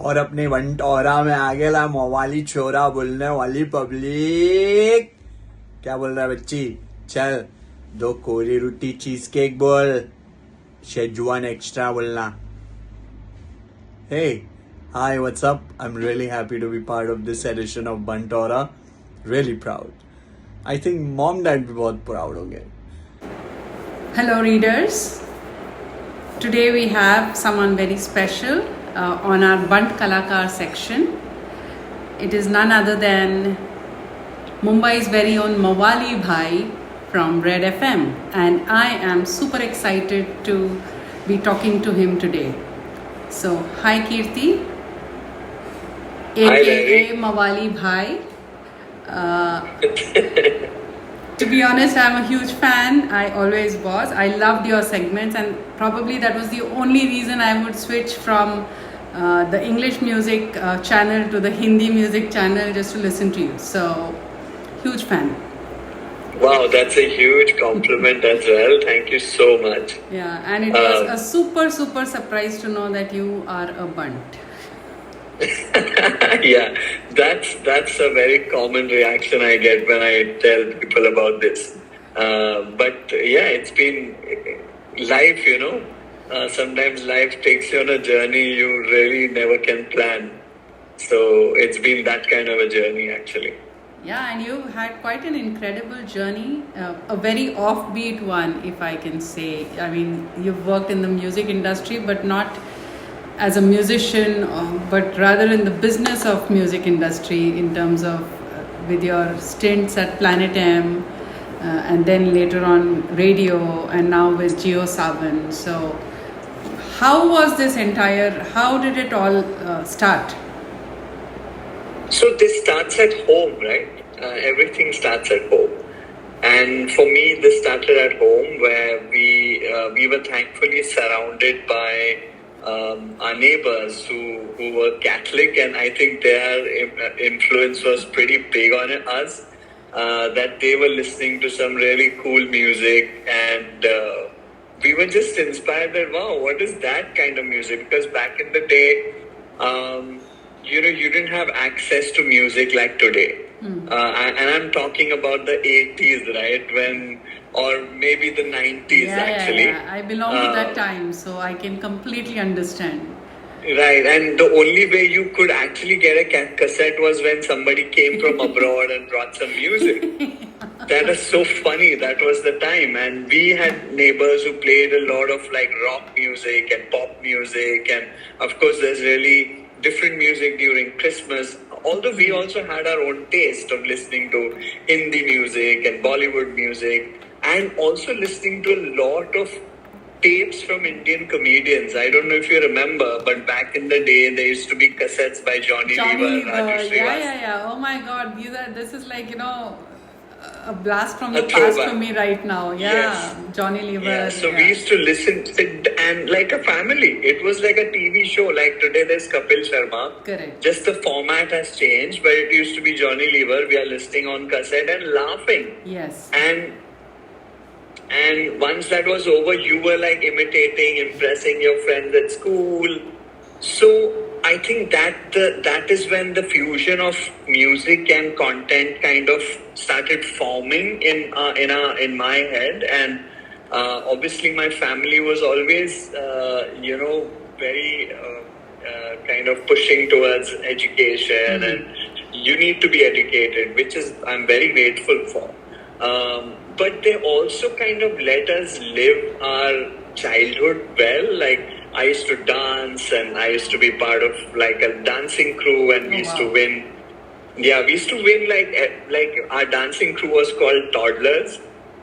और अपने बंट-औरा में आ गया मवाली छोरा बोलने वाली पब्लिक। क्या बोल रहा है बच्ची? चल 2 कोरी रोटी चीज केक बोल, शेजवान एक्स्ट्रा बोलना। Hey, hi, what's up? I'm really happy to be part of this edition of Bunt-Aura. Really proud. I think mom dad भी बहुत proud हो गए. Hello readers. Today we have someone very special on our Bunt Kalakar section. It is none other than Mumbai's very own Mawali Bhai from Red FM, and I am super excited to be talking to him today. So, hi Kirthi, aka Mawali Bhai. To be honest, I'm a huge fan. I always was. I loved your segments, and probably that was the only reason I would switch from the English music channel to the Hindi music channel just to listen to you. So, huge fan. Wow, that's a huge compliment as well. Thank you so much. Yeah, and it was a super surprise to know that you are a bunt. Yeah, that's a very common reaction I get when I tell people about this. But yeah, it's been life, you know. Sometimes life takes you on a journey you really never can plan. So it's been that kind of a journey actually. Yeah, and you've had quite an incredible journey, a very offbeat one, if I can say. I mean, you've worked in the music industry, but not as a musician, but rather in the business of music industry in terms of with your stints at Planet M, and then later on radio, and now with Geo Savan. So, how was this how did it all start? So this starts at home, right? Everything starts at home. And for me, this started at home where we were thankfully surrounded by our neighbors who were Catholic, and I think their influence was pretty big on us, that they were listening to some really cool music, and we were just inspired that, wow, what is that kind of music? Because back in the day, you didn't have access to music like today. And I'm talking about the 80s, right? Or maybe the 90s actually. Yeah. I belong to that time, so I can completely understand. Right, and the only way you could actually get a cassette was when somebody came from abroad and brought some music. That is so funny. That was the time, and we had neighbors who played a lot of like rock music and pop music, and of course there's really different music during Christmas. Although we also had our own taste of listening to Hindi music and Bollywood music, and also listening to a lot of tapes from Indian comedians. I don't know if you remember, but back in the day, there used to be cassettes by Johnny Lever, Raju Srivastava. Yeah. Oh my God, this is like, a blast from the past for me right now. Yeah, yes. Johnny Lever. Yeah, so we used to listen, sit, and like a family. It was like a TV show. Like today, there's Kapil Sharma. Correct. Just the format has changed, but it used to be Johnny Lever. We are listening on cassette and laughing. Yes. And once that was over, you were like imitating, impressing your friends at school. So I think that is when the fusion of music and content kind of started forming in my head, and obviously my family was always very kind of pushing towards education, and you need to be educated, which is I'm very grateful for. But they also kind of let us live our childhood well. Like I used to dance, and I used to be part of like a dancing crew, and we used to win. Yeah, we used to win like our dancing crew was called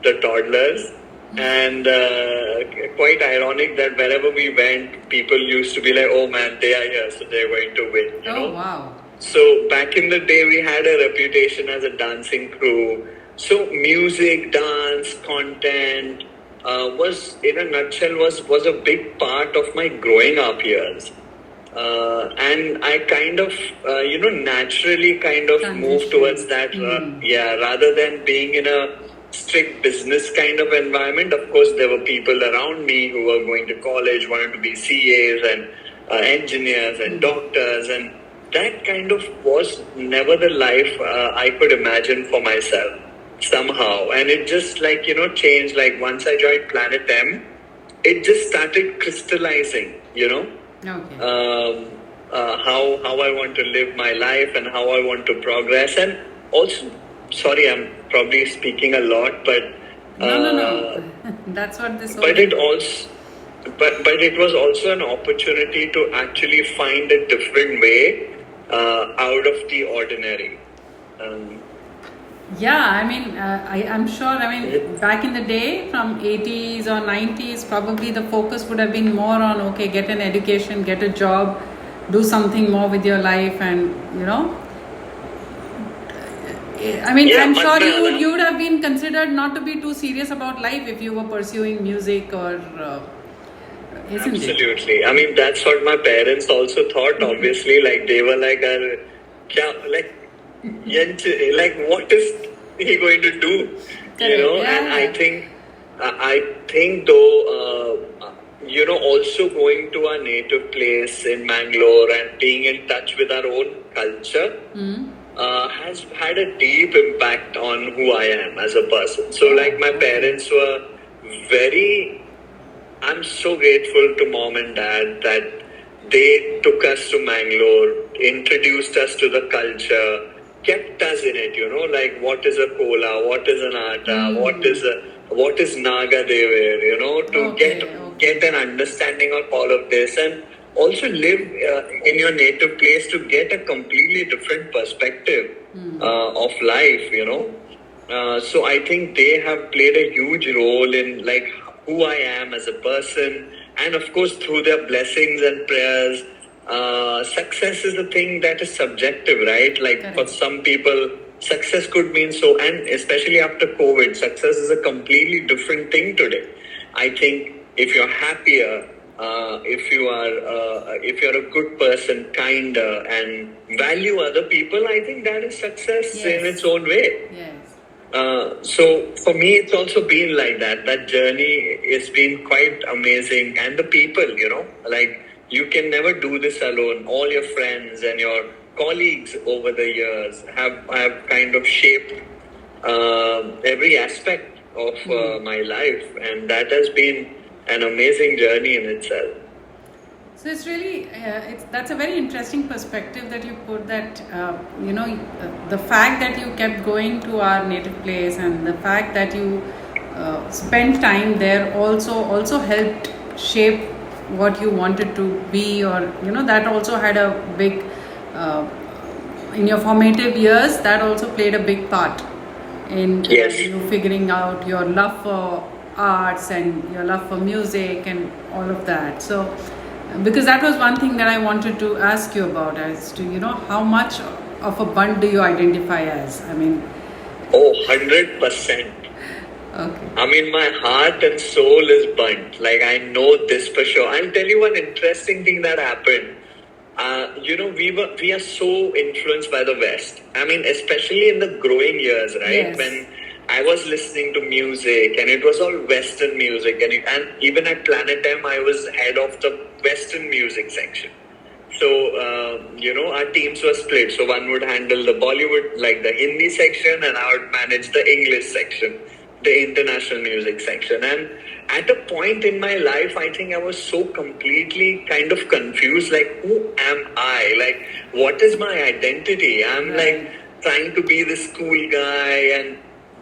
the Toddlers. And quite ironic that wherever we went, people used to be like, oh man, they are here, so they're going to win. You know? Wow. So back in the day, we had a reputation as a dancing crew. So music, dance, content was, in a nutshell, was a big part of my growing up years. And I kind of, naturally kind of moved towards that. Rather than being in a strict business kind of environment. Of course, there were people around me who were going to college, wanted to be CAs, and engineers and doctors, and that kind of was never the life I could imagine for myself somehow. And it just changed. Like once I joined Planet M, it just started crystallizing, Okay. how I want to live my life and how I want to progress. And also, sorry, I'm probably speaking a lot, but No. That's what this. But it also, but it was also an opportunity to actually find a different way out of the ordinary. Yeah, I mean, I'm sure. I mean, back in the day, from 80s or 90s, probably the focus would have been more on, okay, get an education, get a job, do something more with your life, and I mean, Yeah, I'm but sure now- you would have been considered not to be too serious about life if you were pursuing music or isn't it? Absolutely. I mean, that's what my parents also thought, obviously. Like, they were like, like, what is he going to do? Correct. And Yeah. I think though, also going to our native place in Mangalore and being in touch with our own culture has had a deep impact on who I am as a person. So, like, my parents were I'm so grateful to mom and dad that they took us to Mangalore, introduced us to the culture, kept us in it, like what is a kola, what is an atta, what is Naga Dever, to get an understanding of all of this, and also live in your native place to get a completely different perspective of life, So I think they have played a huge role in like who I am as a person, and of course through their blessings and prayers. Success is a thing that is subjective, right? Like Correct. for some people, success could mean so, and especially after COVID, success is a completely different thing today. I think if you're happier, if you're a good person, kinder, and value other people, I think that is success in its own way. Yes. So for me, it's also been like that. That journey has been quite amazing, and the people, like you can never do this alone. All your friends and your colleagues over the years have kind of shaped every aspect of my life, and that has been an amazing journey in itself. So it's really, that's a very interesting perspective that you put that, the fact that you kept going to our native place and the fact that you spent time there also helped shape what you wanted to be, or, that also had a big, in your formative years, that also played a big part in you figuring out your love for arts and your love for music and all of that. So, because that was one thing that I wanted to ask you about, as to, how much of a Bunt do you identify as? I mean... Oh, 100%. Okay. I mean, my heart and soul is Bunt. Like, I know this for sure. I'll tell you one interesting thing that happened. We are so influenced by the West. I mean, especially in the growing years, right? Yes. When I was listening to music and it was all Western music, and even at Planet M, I was head of the Western music section. So, our teams were split. So one would handle the Bollywood, like the Hindi section, and I would manage the English section, the international music section. And at a point in my life, I think I was so completely kind of confused, like, who am I? Like, what is my identity? I'm like trying to be this cool guy,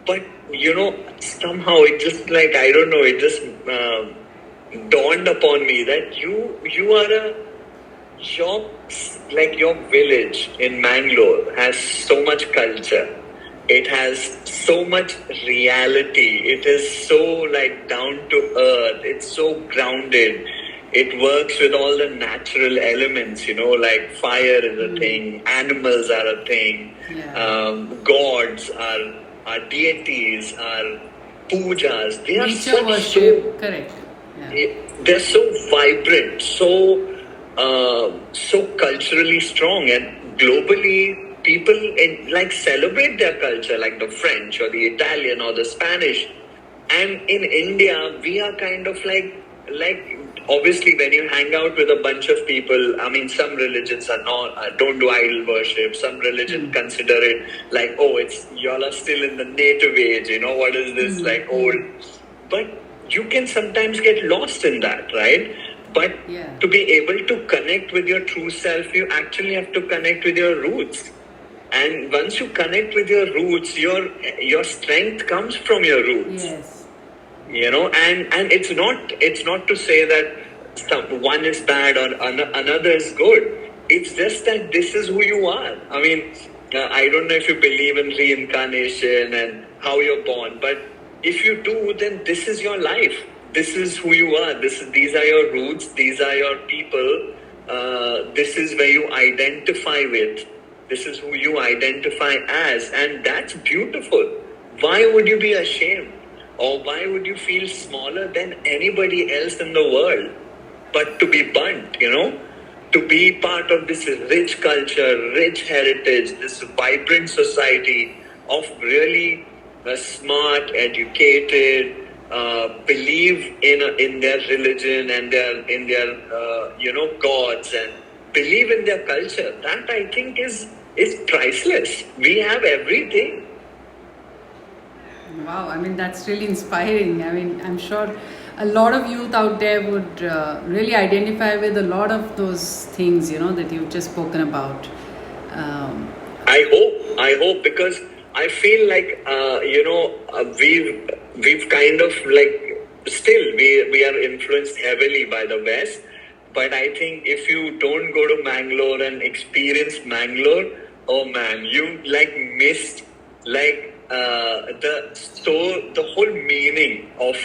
but somehow it just like, I don't know, it just dawned upon me that you are your village in Mangalore has so much culture. It has so much reality. It is so like down to earth. It's so grounded. It works with all the natural elements, like fire is a thing, animals are a thing, gods are deities, are pujas. They are nature worship, correct. Yeah. They're so vibrant, so culturally strong, and globally people celebrate their culture, like the French or the Italian or the Spanish. And in India, we are kind of like obviously when you hang out with a bunch of people, I mean, some religions are not don't do idol worship. Some religions consider it like, oh, it's y'all are still in the native age. You know, what is this like old? But you can sometimes get lost in that, right? But to be able to connect with your true self, you actually have to connect with your roots. And once you connect with your roots, your strength comes from your roots. Yes. You know, and it's not to say that one is bad or another is good. It's just that this is who you are. I mean, I don't know if you believe in reincarnation and how you're born, but if you do, then this is your life. This is who you are. These are your roots. These are your people. This is where you identify with. This is who you identify as. And that's beautiful. Why would you be ashamed? Or why would you feel smaller than anybody else in the world? But to be Bunt, you know, to be part of this rich culture, rich heritage, this vibrant society of really smart, educated, believe in their religion and in their gods, and believe in their culture. That I think is priceless. We have everything. Wow, I mean, that's really inspiring. I mean, I'm sure a lot of youth out there would really identify with a lot of those things, you know, that you've just spoken about. I hope, because I feel like, we've kind of like, still, we are influenced heavily by the West. But I think if you don't go to Mangalore and experience Mangalore, oh man, you like missed like the whole meaning of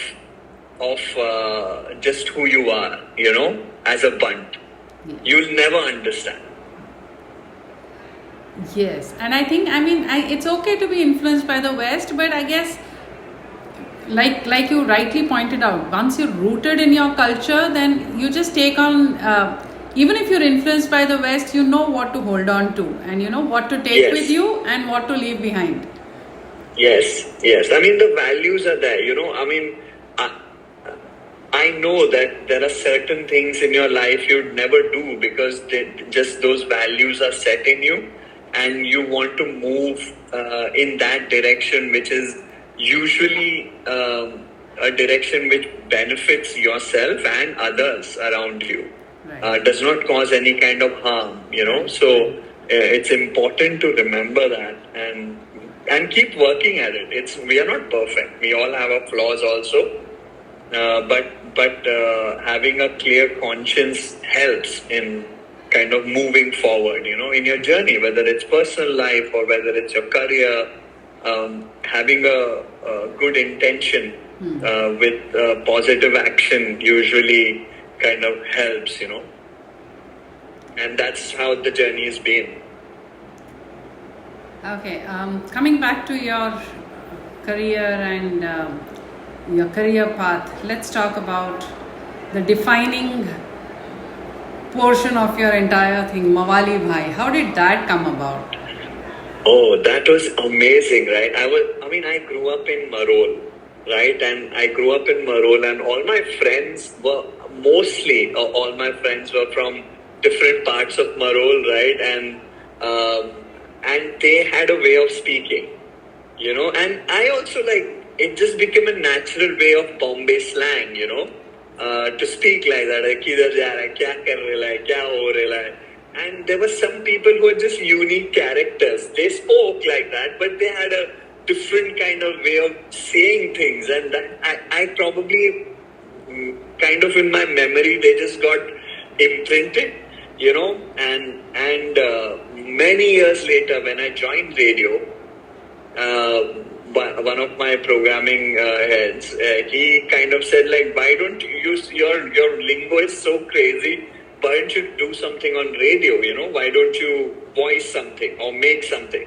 just who you are, you know, as a Bunt. Yeah. You'll never understand. Yes, and I think, I mean, it's okay to be influenced by the West, but I guess, like you rightly pointed out, once you're rooted in your culture, then you just take on, even if you're influenced by the West, you know what to hold on to, and you know what to take with you and what to leave behind. Yes. I mean, the values are there, you know. I mean, I know that there are certain things in your life you'd never do because just those values are set in you, and you want to move in that direction, which is usually a direction which benefits yourself and others around you. Right. Does not cause any kind of harm, you know. So it's important to remember that and keep working at it. We are not perfect. We all have our flaws also. But having a clear conscience helps in kind of moving forward, you know, in your journey, whether it's personal life or whether it's your career. Having a good intention with positive action usually kind of helps, you know. And that's how the journey has been. Okay, coming back to your career and your career path, let's talk about the defining portion of your entire thing, Mawali Bhai. How did that come about? Oh, that was amazing, right? I grew up in Marol, right? And I grew up in Marol, and all my friends were all my friends were from different parts of Marol, right? And they had a way of speaking, you know. And I also it just became a natural way of Bombay slang, you know, to speak like that. Kidhar ja raha hai, kya kar raha hai, kya ho raha hai. And there were some people who were just unique characters. They spoke like that, but they had a different kind of way of saying things. And that I probably kind of in my memory, they just got imprinted, you know. And many years later, when I joined radio, one of my programming heads, he kind of said, like, why don't you use your lingo is so crazy. Why don't you do something on radio, you know? Why don't you voice something or make something?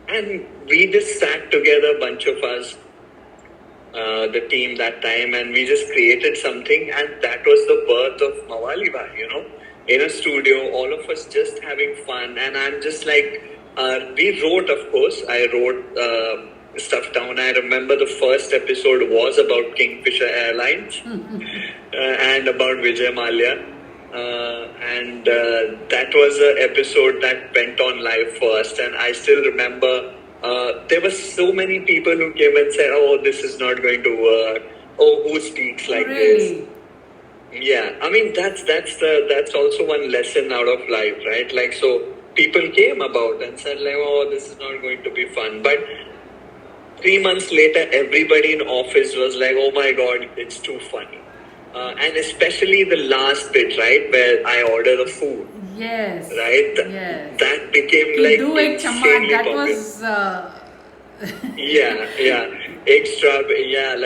And we just sat together, a bunch of us, the team that time, and we just created something, and that was the birth of Mawali Bhai, you know? In a studio, all of us just having fun, and I'm just like, we wrote, of course. I wrote stuff down. I remember the first episode was about Kingfisher Airlines and about Vijay Mallya. That was an episode that went on live first, and I still remember there were so many people who came and said, "Oh, this is not going to work. Oh, who speaks like this?" Yeah, I mean that's also one lesson out of life, right? Like, so people came about and said like, "Oh, this is not going to be fun," but 3 months later, everybody in office was like, "Oh my God, it's too funny." And especially the last bit, right, where I order the food. Yes. Right? Yes. That became to like do it, insanely that popular. was... Yeah.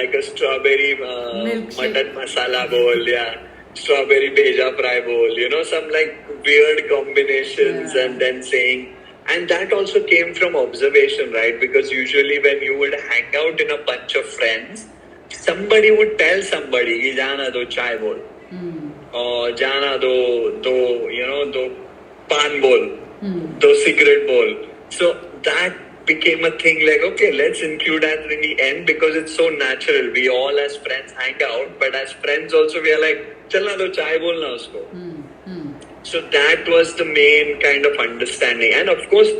Like a strawberry mutton masala bowl, strawberry bheja fry bowl, some like weird combinations, and then saying... And that also came from observation, right? Because usually when you would hang out in a bunch of friends, somebody would tell somebody, "Ki jana do chai bowl," or "Jana do pan bowl, do cigarette bowl." So that became a thing like, okay, let's include that in the end because it's so natural. We all as friends hang out, but as friends also we are like, "Chalna do chai bowl na usko." So that was the main kind of understanding. And of course,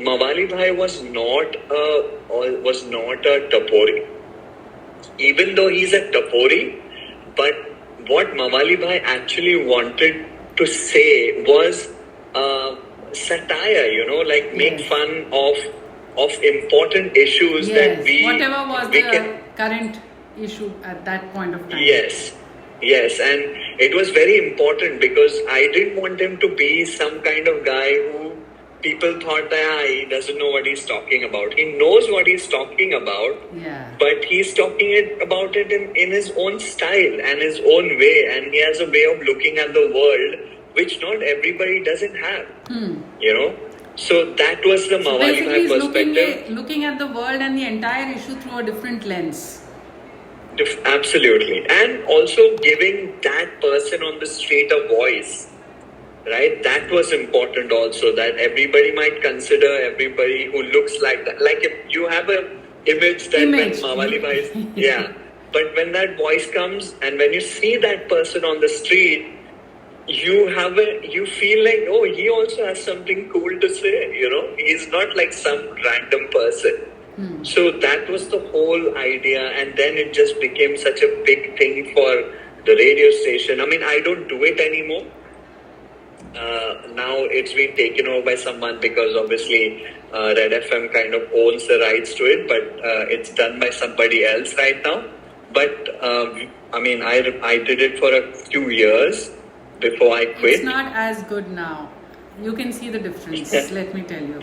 Mawali Bhai was not a tapori. Even though he's a tapori, but what Mawali Bhai actually wanted to say was satire, like make fun of important issues that whatever was the current issue at that point of time. Yes, and it was very important because I didn't want him to be some kind of guy who people thought that he doesn't know what he's talking about. He knows what he's talking about, but he's talking about it in his own style and his own way, and he has a way of looking at the world which not everybody doesn't have, So that was the Mawali Bhai perspective. Looking at the world and the entire issue through a different lens. Absolutely. And also giving that person on the street a voice, right? That was important also, that everybody might consider everybody who looks like that. Like if you have an image that when Mawali Bhai is, but when that voice comes and when you see that person on the street, you feel like, oh, he also has something cool to say, He's not like some random person. So that was the whole idea, and then it just became such a big thing for the radio station. I mean, I don't do it anymore. Now it's been taken over by someone because obviously Red FM kind of owns the rights to it, but it's done by somebody else right now. But I mean, I did it for a few years before I quit. It's not as good now. You can see the difference, let me tell you.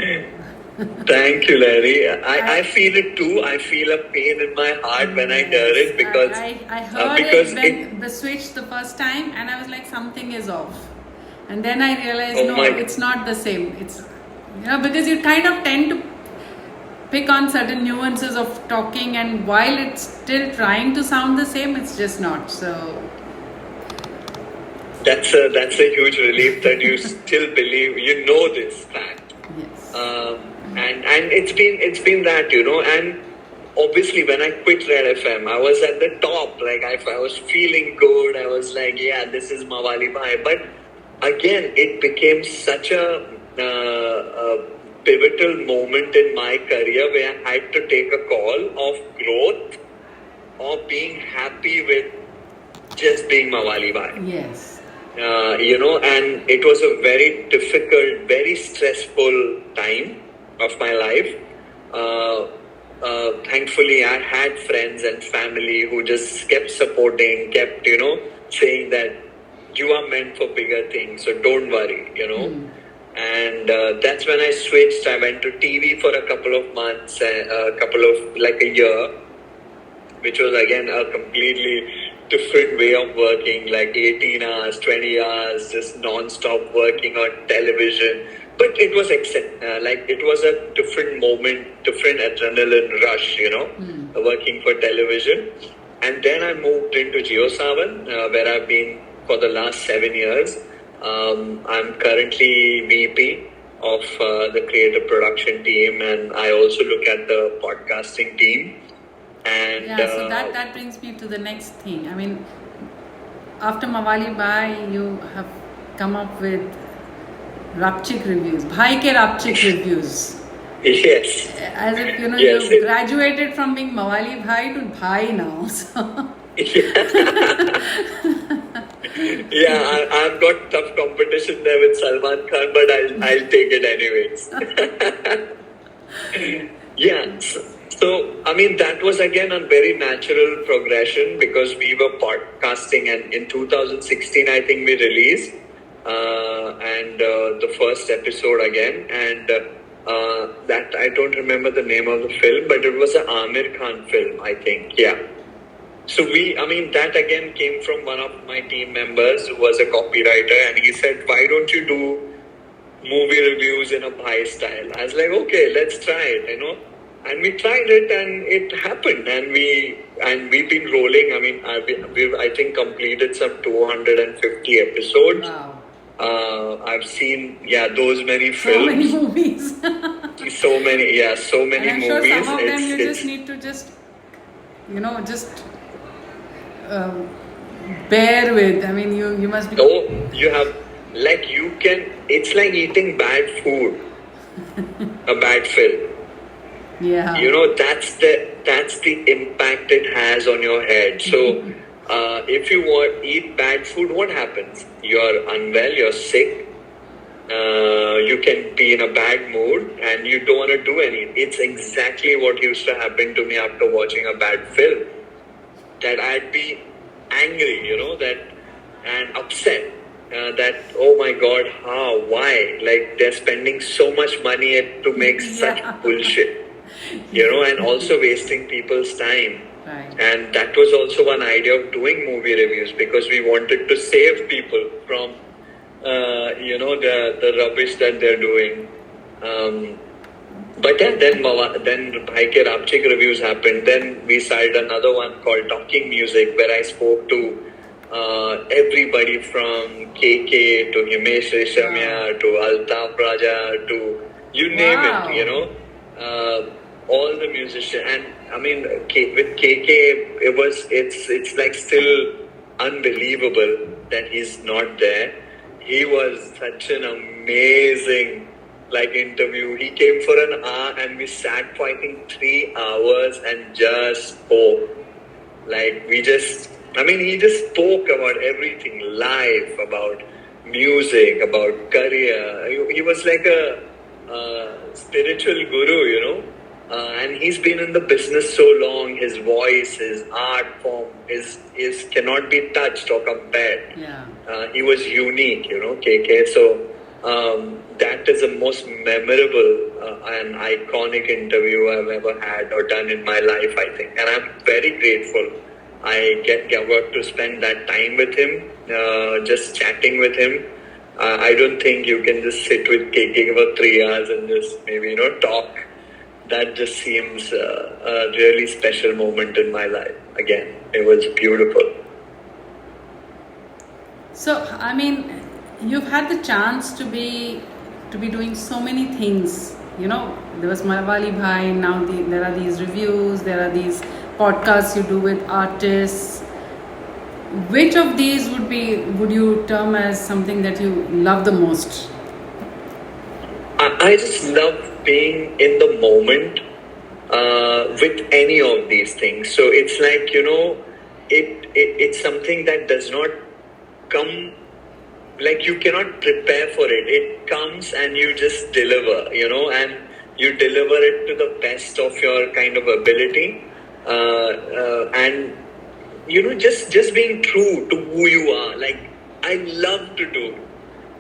Thank you, Larry. I feel it too. I feel a pain in my heart when I hear it because I heard it when the switch the first time, and I was like, something is off. And then I realized, it's not the same. It's because you kind of tend to pick on certain nuances of talking, and while it's still trying to sound the same, it's just not. So that's a huge relief that you still believe this fact. Yes. And it's been that, and obviously when I quit Red FM, I was at the top, like I was feeling good, I was like, this is Mawali Bhai, but again, it became such a pivotal moment in my career where I had to take a call of growth, or being happy with just being Mawali Bhai. Yes. And it was a very difficult, very stressful time of my life. Thankfully, I had friends and family who just kept supporting, kept, saying that you are meant for bigger things, so don't worry, And that's when I switched. I went to TV for a couple of months, a year, which was again a completely different way of working, like 18 hours, 20 hours, just non-stop working on television. But it was it was a different moment, different adrenaline rush, working for television. And then I moved into JioSaavn, where I've been for the last 7 years. I'm currently VP of the creative production team, and I also look at the podcasting team. And so that brings me to the next thing. I mean, after Mawali Bhai, you have come up with Rapchik reviews, Bhai ke Rapchik reviews. Yes. As if, Yes, you graduated from being Mawali Bhai to Bhai now. So. Yeah, I've got tough competition there with Salman Khan, but I'll take it anyways. Yeah. So, I mean, that was again a very natural progression because we were podcasting, and in 2016, I think we released the first episode again, and that I don't remember the name of the film, but it was an Amir Khan film, I think. Yeah. So that again came from one of my team members who was a copywriter, and he said, "Why don't you do movie reviews in a Bhai style?" I was like, "Okay, let's try it," And we tried it, and it happened, and we've been rolling. I mean, we've I think completed some 250 episodes. Wow. I've seen those many films. So many movies. so many and I'm movies. Sure some of them you just need to bear with. I mean, you must be. Oh, you have it's like eating bad food, a bad film. Yeah. That's the impact it has on your head. So, if you eat bad food, what happens? You're unwell, you're sick, you can be in a bad mood, and you don't want to do anything. It's exactly what used to happen to me after watching a bad film. That I'd be angry, and upset. That, oh my God, how, why? Like, they're spending so much money to make such bullshit. And also wasting people's time. Right. And that was also one idea of doing movie reviews, because we wanted to save people from, the rubbish that they're doing. But then Bhai Ke Rapchik reviews happened. Then we started another one called Talking Music, where I spoke to everybody from KK to Himesh Reshamya to Altaf Raja to you name it, all the musicians. And I mean, with KK, it's like still unbelievable that he's not there. He was such an amazing interview. He came for an hour, and we sat for I think 3 hours and just spoke. He just spoke about everything, life, about music, about career. He was like a spiritual guru, and he's been in the business so long. His voice, his art form is cannot be touched or compared. Yeah. He was unique, KK. So that is the most memorable and iconic interview I've ever had or done in my life, I think. And I'm very grateful. I got to spend that time with him, just chatting with him. I don't think you can just sit with KK for 3 hours and just maybe, talk. That just seems a really special moment in my life. Again, it was beautiful. So, I mean, you've had the chance to be doing so many things. There was Mawali Bhai, now there are these reviews, there are these podcasts you do with artists. Which of these would you term as something that you love the most? I just love being in the moment with any of these things. So it's like, it's something that does not come, you cannot prepare for it. It comes and you just deliver, and you deliver it to the best of your kind of ability. And just being true to who you are. I love to do.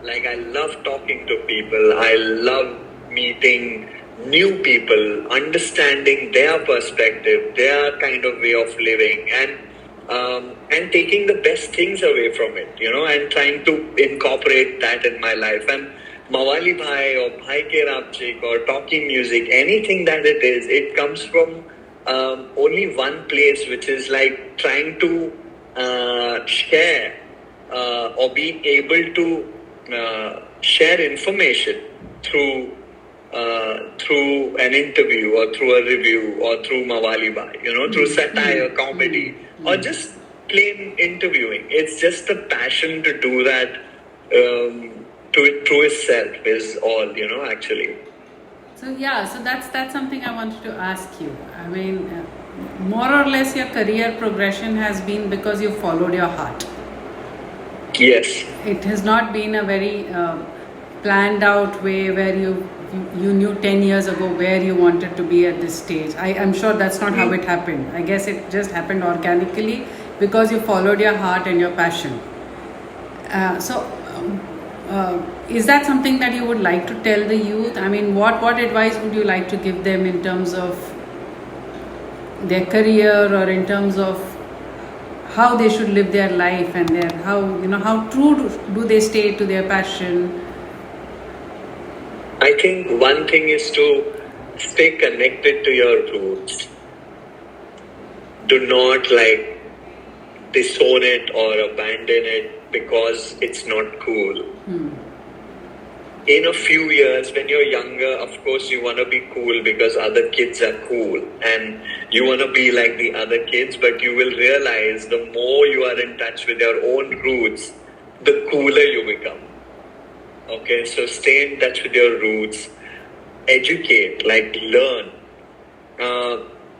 I love talking to people. I love meeting new people, understanding their perspective, their kind of way of living, and taking the best things away from it, and trying to incorporate that in my life. And Mawali Bhai or Bhai Ke Rapchik or Talking Music, anything that it is, it comes from only one place, which is trying to share or be able to share information through an interview or through a review or through Mawali Bhai, through satire, comedy, or just plain interviewing. It's just the passion to do that through itself is all, actually. So that's something I wanted to ask you. I mean, more or less your career progression has been because you followed your heart. Yes. It has not been a very planned out way where you knew 10 years ago where you wanted to be at this stage. I'm sure that's not how it happened. I guess it just happened organically because you followed your heart and your passion. Is that something that you would like to tell the youth? I mean, what advice would you like to give them in terms of their career or in terms of how they should live their life and how true do they stay to their passion? I think one thing is to stay connected to your roots. Do not disown it or abandon it because it's not cool. In a few years, when you're younger, of course you want to be cool because other kids are cool and you want to be like the other kids, but you will realize the more you are in touch with your own roots, the cooler you become. Okay, so stay in touch with your roots, educate, learn,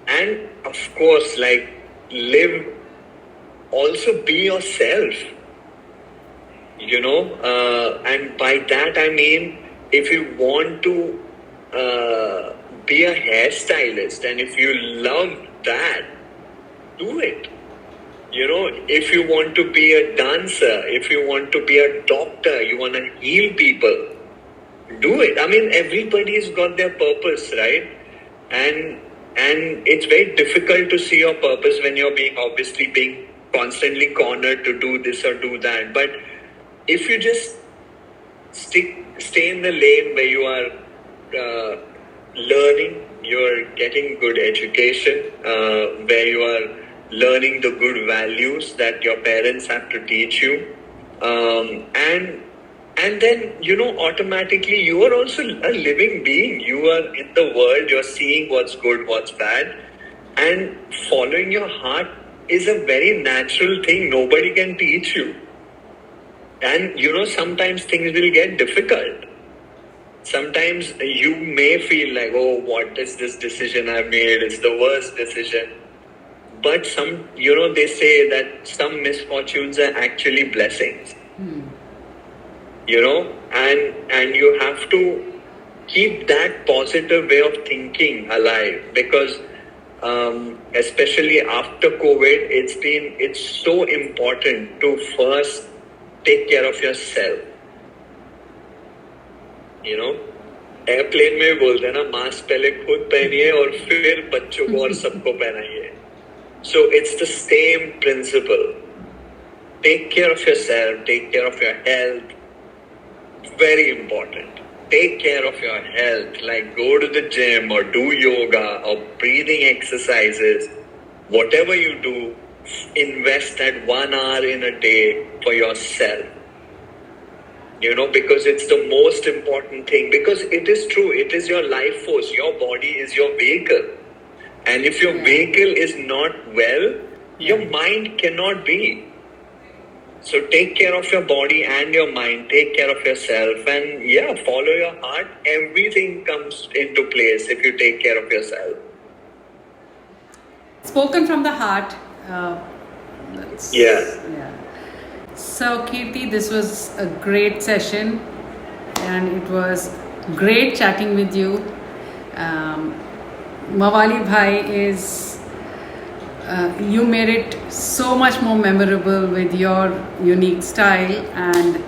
and of course, live, also be yourself. And by that I mean, if you want to be a hairstylist and if you love that, do it. If you want to be a dancer, if you want to be a doctor, you want to heal people, do it. I mean, everybody's got their purpose, right? And it's very difficult to see your purpose when you're being constantly cornered to do this or do that. But if you just stay in the lane where you are learning, you're getting good education, where you are learning the good values that your parents have to teach you, and then automatically you are also a living being. You are in the world, you're seeing what's good, what's bad, and following your heart is a very natural thing. Nobody can teach you. And sometimes things will get difficult. Sometimes you may feel like, oh, what is this decision I've made? It's the worst decision. But they say that some misfortunes are actually blessings. And you have to keep that positive way of thinking alive because especially after COVID, it's so important to first take care of yourself. Airplane में बोलते हैं ना, mask पहले खुद पहनिए और फिर बच्चों को और सबको पहनाइए. So it's the same principle. Take care of yourself, take care of your health. Very important. Take care of your health, go to the gym or do yoga or breathing exercises. Whatever you do, invest that 1 hour in a day for yourself. Because it's the most important thing. Because it is true, it is your life force. Your body is your vehicle. And if your vehicle is not well, your mind cannot be. So take care of your body and your mind. Take care of yourself. And follow your heart. Everything comes into place if you take care of yourself. Spoken from the heart. Yeah. So Kirthi, this was a great session and it was great chatting with you. Mawali Bhai is, you made it so much more memorable with your unique style, and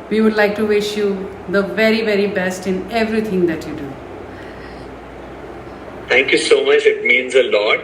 we would like to wish you the very, very best in everything that you do. Thank you so much. It means a lot.